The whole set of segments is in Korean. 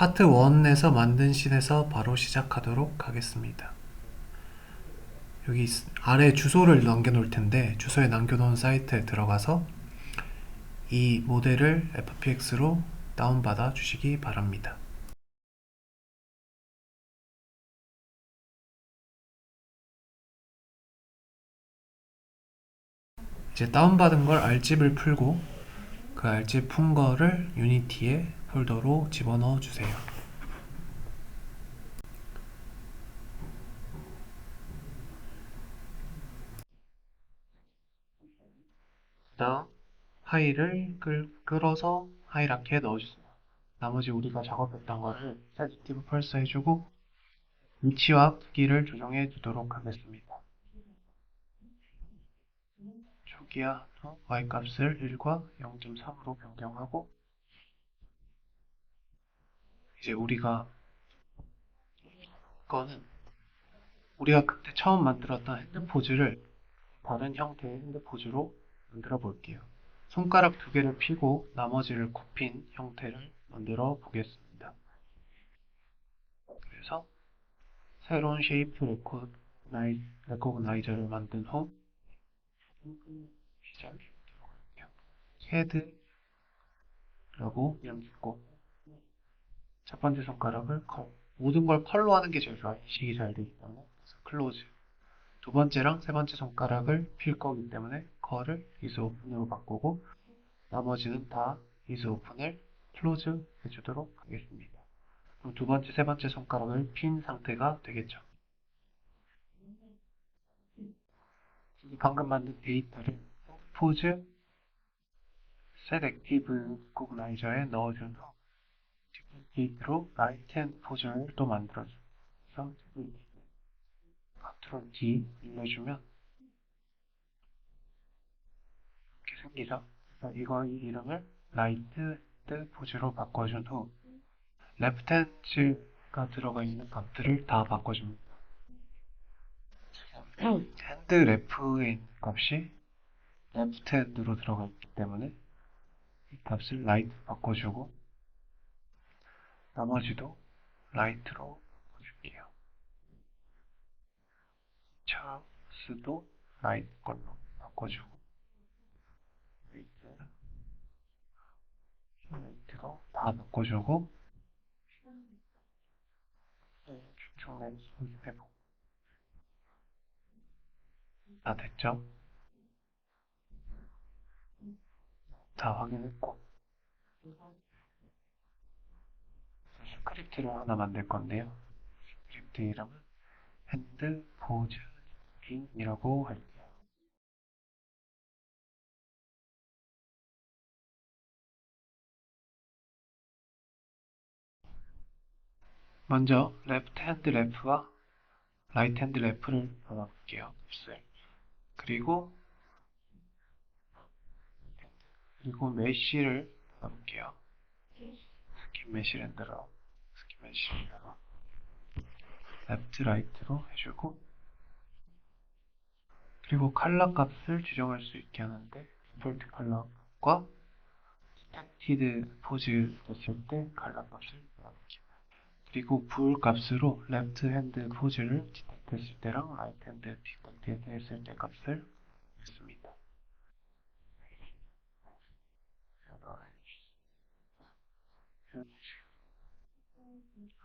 파트 1에서 만든 씬에서 바로 시작하도록 하겠습니다. 여기 아래 주소를 남겨놓을 텐데 주소에 남겨놓은 사이트에 들어가서 이 모델을 FPX로 다운받아 주시기 바랍니다. 이제 다운받은 걸 R집을 풀고 그 R집 푼 거를 유니티의 폴더로 집어넣어 주세요. 그다음 파일을 끌어서 하이라키에 넣어주세요. 나머지 우리가 작업했던 거를 세지티브 펄스 해주고 위치와 크기를 조정해 두도록 하겠습니다. 초기화 y값을 1과 0.3으로 변경하고 이제 이거는 우리가 그때 처음 만들었던 핸드 포즈를 다른 형태의 핸드 포즈로 만들어 볼게요. 손가락 두 개를 펴고 나머지를 굽힌 형태를 만들어 보겠습니다. 그래서 새로운 쉐이프 레코그나이저를 만든 후 시작해 볼게요. 헤드라고 이름 짓고 첫 번째 손가락을 컬. 모든 걸 컬로 하는 게 제일 좋아요. 인식이 잘 되기 때문에. 그래서 클로즈. 두 번째랑 세 번째 손가락을 필 거기 때문에 컬을 이즈 오픈으로 바꾸고 나머지는 다 이즈 오픈을 클로즈 해주도록 하겠습니다. 그럼 두 번째, 세 번째 손가락을 핀 상태가 되겠죠. 방금 만든 데이터를 포즈 set active recognize에 넣어준 후 데이터로 라이트 핸드 포즈를 또 만들어줘요. 그래서 컨트롤 D 눌러주면 이렇게 생기죠. 이 이름을 라이트 핸드 포즈로 바꿔준 후 레프트 핸즈가 들어가 있는 값들을 다 바꿔줍니다. 핸드 레프에 있는 값이 레프트 핸드로 들어가 있기 때문에 이 값을 라이트 바꿔주고 나머지도 라이트로 바꿔줄게요. 찰스도 라이트 걸로 바꿔주고 라이트로 다 바꿔주고 충내 손해보 다 됐죠? 다 확인했고 스크립트를 하나 만들 건데요. 스크립트 이름은 핸드 포즈인이라고 할게요. 먼저 레프트 핸드 레프와 라이트 핸드 레프를 넣어볼게요. 그리고 메쉬를 넣어볼게요. 스킨 메쉬 렌더러 스킨 메쉬 렌더러 레프트 라이트로 해주고 그리고 컬러 값을 지정할 수 있게 하는데 디폴트 컬러과 디텍티드 포즈 됐을 때 컬러 값을 넣어볼게요. 그리고 불 값으로 레프트 핸드 포즈를 디텍트했을 때랑 라이트 핸드 디텍트 했을 때 값을 했습니다.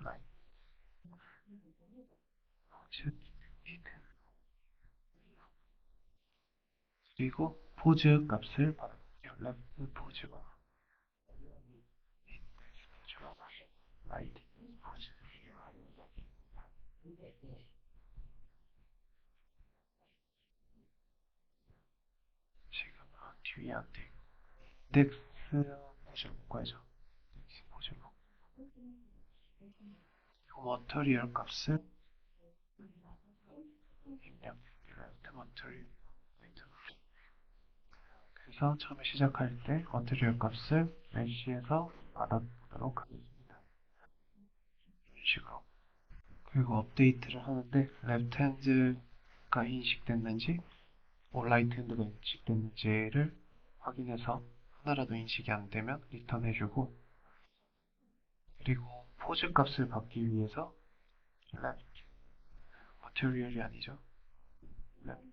라이트 포즈 디텍트 그리고 포즈 값을 받을게요. 레프트 포즈와 라이트 포즈 지금 뒤에 안 돼. 인덱스 포즈를 바꿔야죠. 인덱스 포즈로 그리고 머터리얼 값을 입력 레프트 머터리얼 그래서 처음에 시작할 때 머터리얼 값을 메쉬에서 받아보도록 하겠습니다. 이런 식으로 그리고 업데이트를 하는데 레프트 핸드가 인식됐는지 라이트 핸드가 인식됐는지를 확인해서 하나라도 인식이 안 되면 리턴 해주고 그리고 포즈 값을 받기 위해서 left, material이 아니죠. left,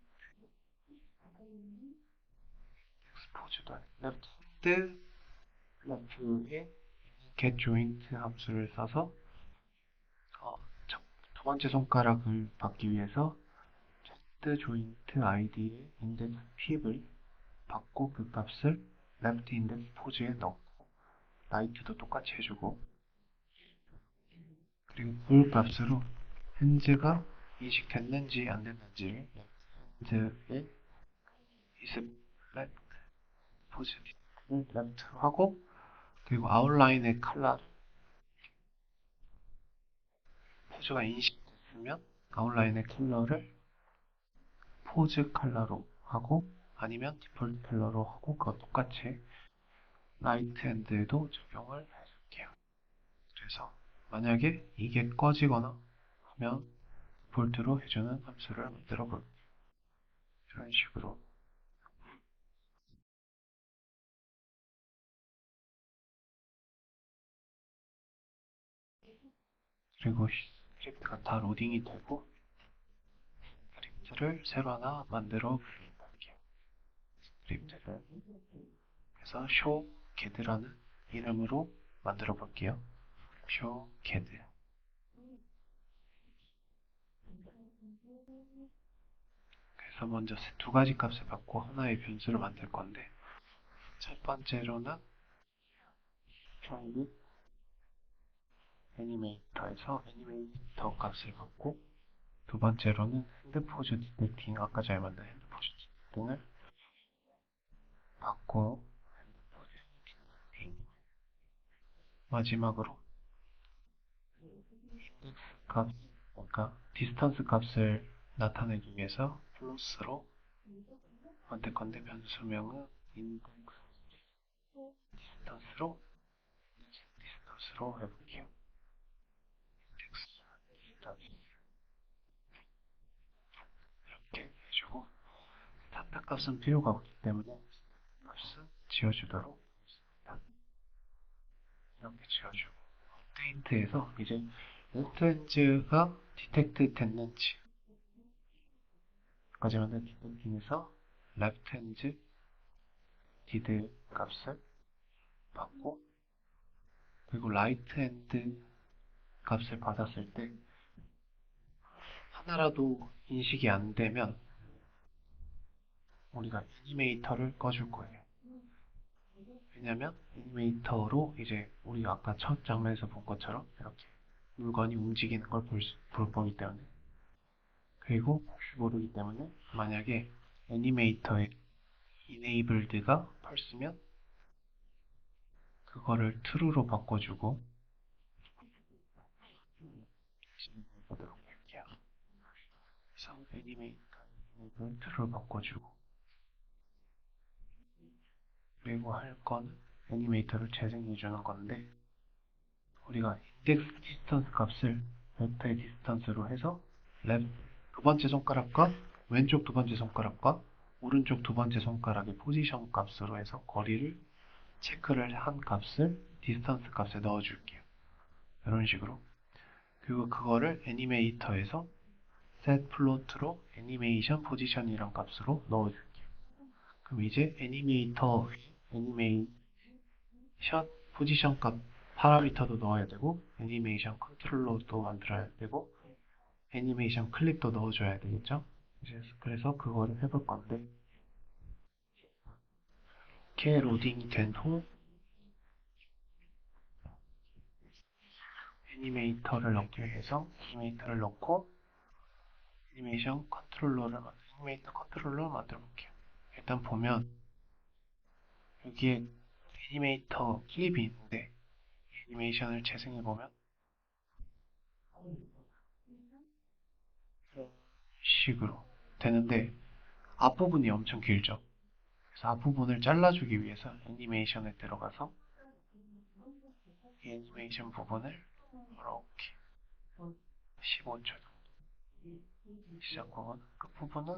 expose도 아니고 left, left에 get joint 함수를 써서 어, 두 번째 손가락을 받기 위해서 set joint id의 index pip을 받고 그 값을 left index 포즈에 넣고 right도 똑같이 해주고 그리고 볼 값으로 핸즈가 인식됐는지 안 됐는지를 핸즈의 is left 포지션을 left로 하고 그리고 아웃라인의 컬러 포즈가 인식됐으면 아웃라인의 컬러를 포즈 컬러로 하고 아니면 디폴트 컬러로 하고 그거 똑같이 라이트 핸드에도 적용을 해줄게요. 그래서 만약에 이게 꺼지거나 하면 디폴트로 해주는 함수를 만들어 볼게요. 이런 식으로. 그리고 스크립트가 다 로딩이 되고 스크립트를 새로 하나 만들어 볼게요. 스크립트를 그래서 show get라는 이름으로 만들어 볼게요. show get. 그래서 먼저 두 가지 값을 받고 하나의 변수를 만들 건데 첫 번째로는 프라이빗 애니메이터에서 애니메이터 값을 받고 두 번째로는 핸드포즈 디텍팅 아까 잘 만든 핸드포즈 디텍팅을 받고 마지막으로 인덱스 값, 그러니까 디스턴스 값을 나타내기 위해서 플러스로 만들 건데 변수명은 인덱스 디스턴스로 해볼게요. 인덱스 디스턴스 이렇게 해주고 스타트 값은 필요가 없기 때문에 값은 지워주도록 이렇게 지워주고 업데이트해서 이제 레프트핸즈가 디텍트 됐는지 까지 만든 디텍팅에서 레프트핸즈 디드 값을 받고 그리고 라이트핸드 값을 받았을 때 하나라도 인식이 안 되면 우리가 애니메이터를 꺼줄 거예요. 왜냐면 애니메이터로 이제 우리가 아까 첫 장면에서 본 것처럼 이렇게 물건이 움직이는 걸 볼 거기 때문에 그리고 혹시 모르기 때문에 만약에 애니메이터의 enabled가 false면 그거를 true로 바꿔주고 진행해보도록 할게요. 그래서 애니메이터를 true로 바꿔주고 그리고 할 거는 애니메이터를 재생해주는 건데 우리가 인덱스 디스턴스 값을 벡터의 디스턴스로 해서 두 번째 손가락과 왼쪽 두 번째 손가락과 오른쪽 두 번째 손가락의 포지션 값으로 해서 거리를 체크를 한 값을 디스턴스 값에 넣어줄게요. 이런 식으로. 그리고 그거를 애니메이터에서 set float로 애니메이션 포지션이란 값으로 넣어줄게요. 그럼 이제 애니메이션 포지션 값 파라미터도 넣어야 되고 애니메이션 컨트롤러도 만들어야 되고 애니메이션 클립도 넣어줘야 되겠죠? 그래서 그거를 해볼 건데 이렇게 로딩이 된 후 애니메이터를 넣기 위해서 애니메이터를 넣고 애니메이터 컨트롤러를 만들어 볼게요. 일단 보면 여기에 애니메이터 클립이 있는데 애니메이션을 재생해 보면 이런 식으로 되는데 앞부분이 엄청 길죠. 그래서 앞부분을 잘라주기 위해서 애니메이션에 들어가서 이 애니메이션 부분을 이렇게 15초 정도 시작 부분 끝부분은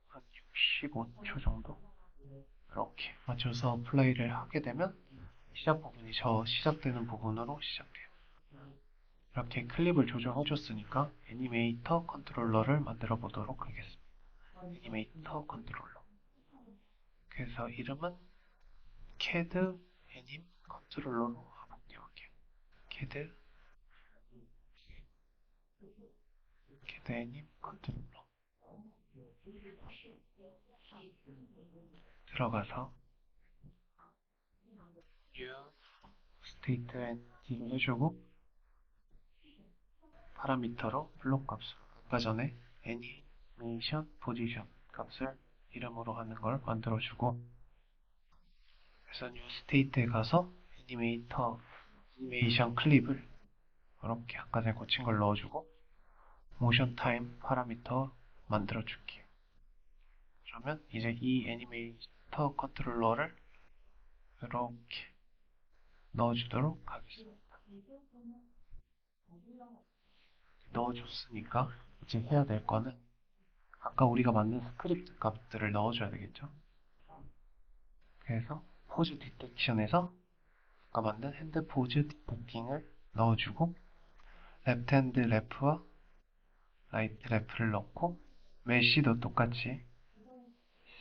한 65초 정도 이렇게 맞춰서 플레이를 하게 되면 시작 부분이 저 시작되는 부분으로 시작해요. 이렇게 클립을 조정해줬으니까 애니메이터 컨트롤러를 만들어 보도록 하겠습니다. 애니메이터 컨트롤러. 그래서 이름은 CAD 애님 컨트롤러로 해볼게요. CAD 애님 컨트롤러 들어가서 New State and 해주고 파라미터로 블록 값으로 아까 전에 애니메이션 포지션 값을 이름으로 하는 걸 만들어주고 그래서 New State에 가서 애니메이션 클립을 이렇게 아까 전에 고친 걸 넣어주고 모션 타임 파라미터 만들어 줄게요. 그러면 이제 이 애니메이터 컨트롤러를 이렇게 넣어주도록 하겠습니다. 넣어줬으니까 이제 해야 될 거는 아까 우리가 만든 스크립트 값들을 넣어줘야 되겠죠. 그래서 포즈 디텍션에서 아까 만든 핸드 포즈 디텍팅을 넣어주고 레프트 핸드 레프와 라이트 레프를 넣고 메쉬도 똑같이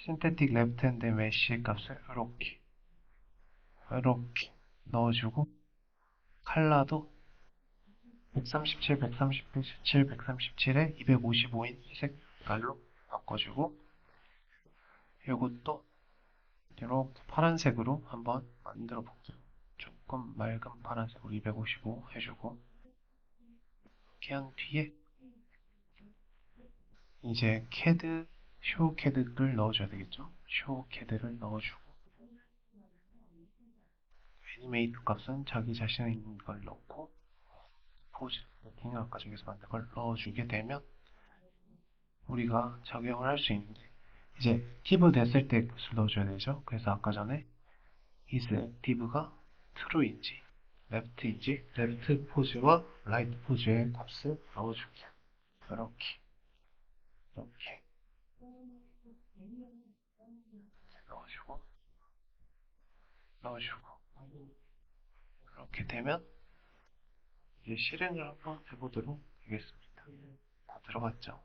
신테틱 레프트 핸드 메쉬 값을 이렇게 넣어주고 컬러도 137, 137, 137에 255인 회색 깔로 바꿔주고 이것도 이렇게 파란색으로 한번 만들어 볼게요. 조금 맑은 파란색으로 255 해주고 이렇게 한 뒤에 이제 캐드, 쇼 캐드를 넣어줘야 되겠죠. 쇼 캐드를 넣어주고 애니메이트 값은 자기 자신의 있는 걸 넣고 포즈 세팅을 아까 저기서 만든 걸 넣어주게 되면 우리가 적용을 할 수 있는데 이제 액티브 됐을 때 값을 넣어줘야 되죠. 그래서 아까 전에 is active가 true인지 left인지 left 포즈와 right 포즈의 값을 넣어줄게요. 이렇게 이렇게 넣어주고 넣어주고 이렇게 되면 이제 실행을 한번 해보도록 하겠습니다. 다 들어갔죠?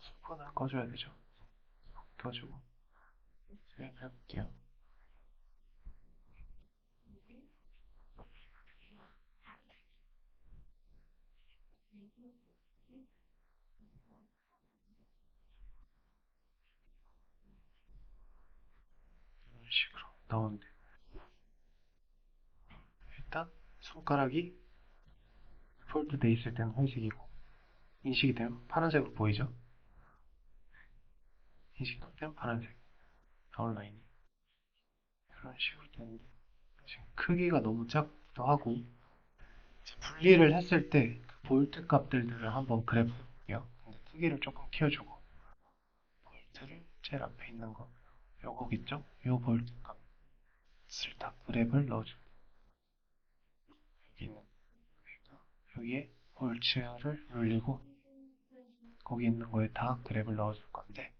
스푼을 꺼줘야 되죠. 꺼주고 실행해볼게요. 이런 식으로 나오는데 일단 손가락이 폴드돼 있을 때는 회색이고 인식이 되면 파란색으로 보이죠? 인식되면 파란색 아웃라인이 이런 식으로 되는데 지금 크기가 너무 작기도 하고 분리를 했을 때그 볼트 값들을 한번 그래프 해볼게요. 근데 크기를 조금 키워주고 볼트를 제일 앞에 있는 거 요거 있죠? 요 볼트 값을 다 그래프를 넣어주고 여기 있는 여기에 볼트를 눌리고 거기 있는 거에 다 그래프를 넣어줄 건데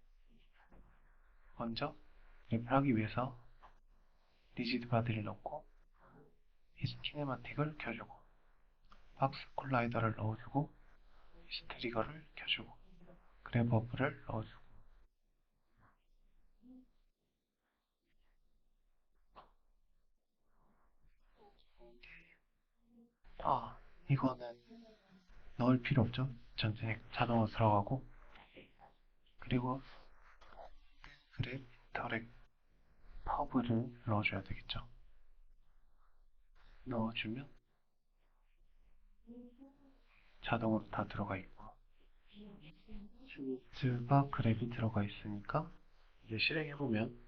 먼저 그래프를 하기 위해서 리지드 바디를 넣고 히스 키네마틱을 켜주고 박스 콜라이더를 넣어주고 히스 트리거를 켜주고 그래프 버프를 넣어주고 아 이거는 넣을 필요 없죠. 전체 자동으로 들어가고 그리고 그래 터렉 퍼브를 넣어줘야 되겠죠. 넣어주면 자동으로 다 들어가 있고 슈트가 그랩이 들어가 있으니까 이제 실행해보면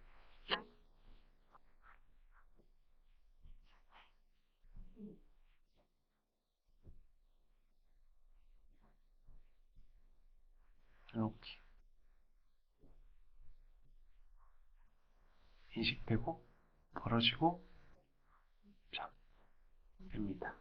이렇게 인식되고 벌어지고 자 됩니다.